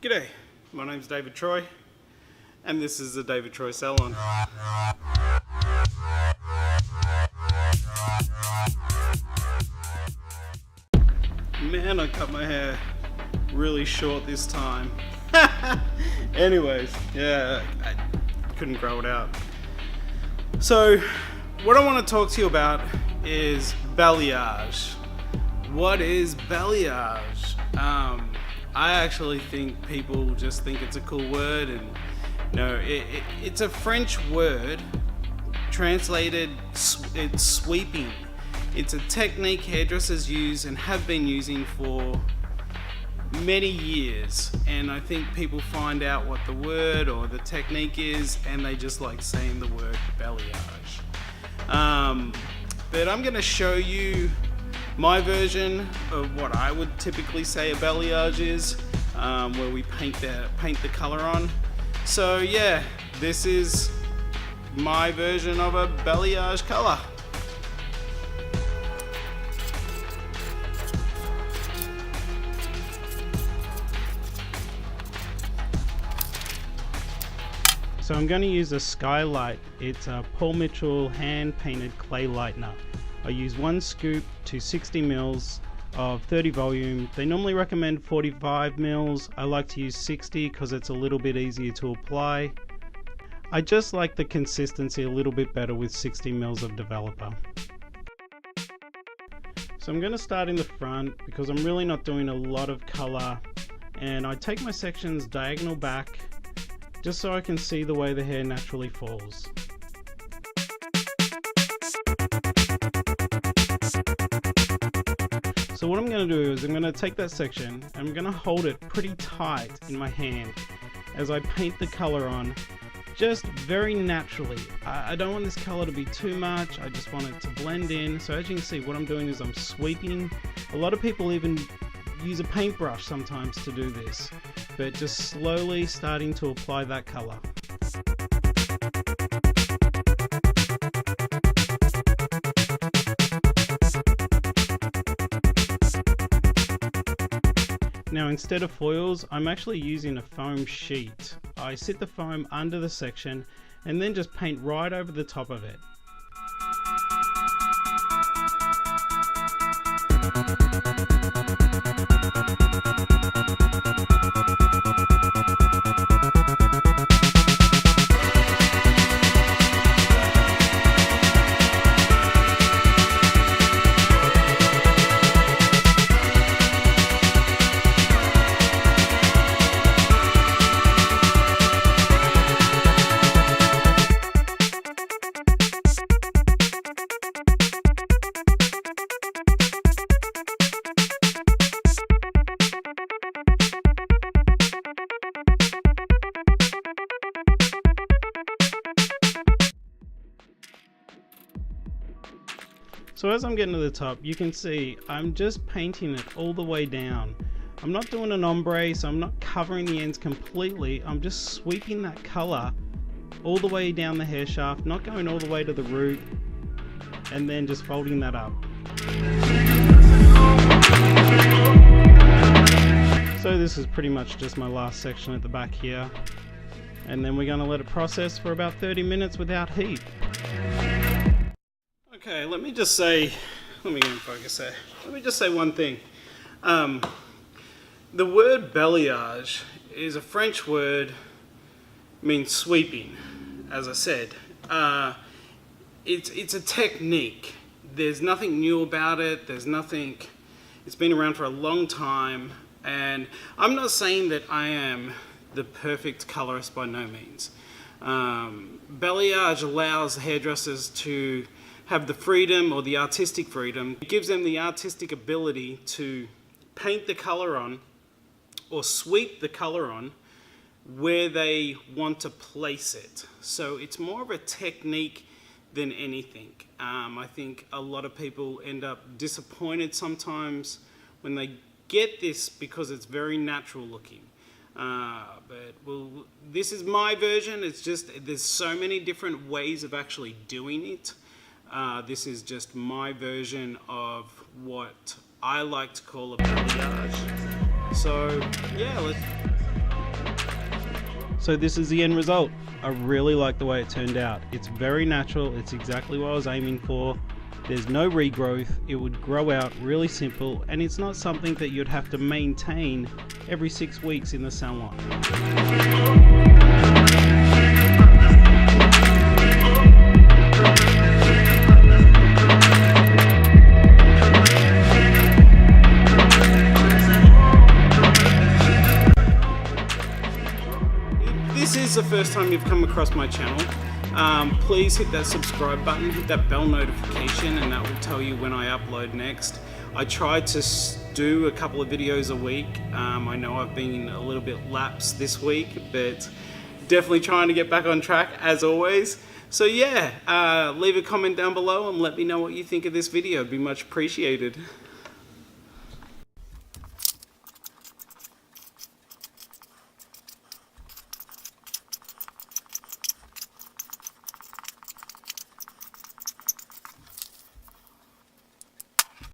G'day, my name's David Troy, and this is the David Troy Salon. Man, I cut my hair really short this time. Anyways, yeah, I couldn't grow it out. So, what I want to talk to you about is balayage. What is balayage? I actually think people just think it's a cool word, and no, it's a French word. Translated, it's sweeping. It's a technique hairdressers use and have been using for many years, and I think people find out what the word or the technique is and they just like saying the word balayage. But I'm going to show you my version of what I would typically say a balayage is, where we paint the color on. So yeah, this is my version of a balayage color. So I'm going to use a Skylight. It's a Paul Mitchell hand painted clay lightener. I use 1 scoop to 60 mils of 30 volume. They normally recommend 45 mils. I like to use 60 because it's a little bit easier to apply. I just like the consistency a little bit better with 60 mils of developer. So I'm going to start in the front because I'm really not doing a lot of color, and I take my sections diagonal back just so I can see the way the hair naturally falls. So what I'm going to do is I'm going to take that section and I'm going to hold it pretty tight in my hand as I paint the color on, just very naturally. I don't want this color to be too much, I just want it to blend in. So as you can see, what I'm doing is I'm sweeping. A lot of people even use a paintbrush sometimes to do this, but just slowly starting to apply that color. Now instead of foils, I'm actually using a foam sheet. I sit the foam under the section and then just paint right over the top of it. So as I'm getting to the top, you can see I'm just painting it all the way down. I'm not doing an ombre, so I'm not covering the ends completely. I'm just sweeping that color all the way down the hair shaft, not going all the way to the root, and then just folding that up. So this is pretty much just my last section at the back here. And then we're going to let it process for about 30 minutes without heat. Okay, let me get in focus there. Let me just say one thing. The word balayage is a French word, means sweeping, as I said. It's a technique. There's nothing new about it. It's been around for a long time, and I'm not saying that I am the perfect colorist by no means. Balayage allows hairdressers to have the freedom, or the artistic freedom. It gives them the artistic ability to paint the color on or sweep the color on where they want to place it. So it's more of a technique than anything. I think a lot of people end up disappointed sometimes when they get this because it's very natural looking. This is my version. It's just, there's so many different ways of actually doing it. This is just my version of what I like to call a balayage. So yeah, So this is the end result. I really like the way it turned out. It's very natural, it's exactly what I was aiming for. There's no regrowth, it would grow out really simple, and it's not something that you'd have to maintain every 6 weeks in the salon. If this is the first time you've come across my channel, please hit that subscribe button, hit that bell notification, and that will tell you when I upload next. I try to do a couple of videos a week. I know I've been a little bit lapsed this week, but definitely trying to get back on track as always. So yeah, leave a comment down below and let me know what you think of this video. It'd be much appreciated.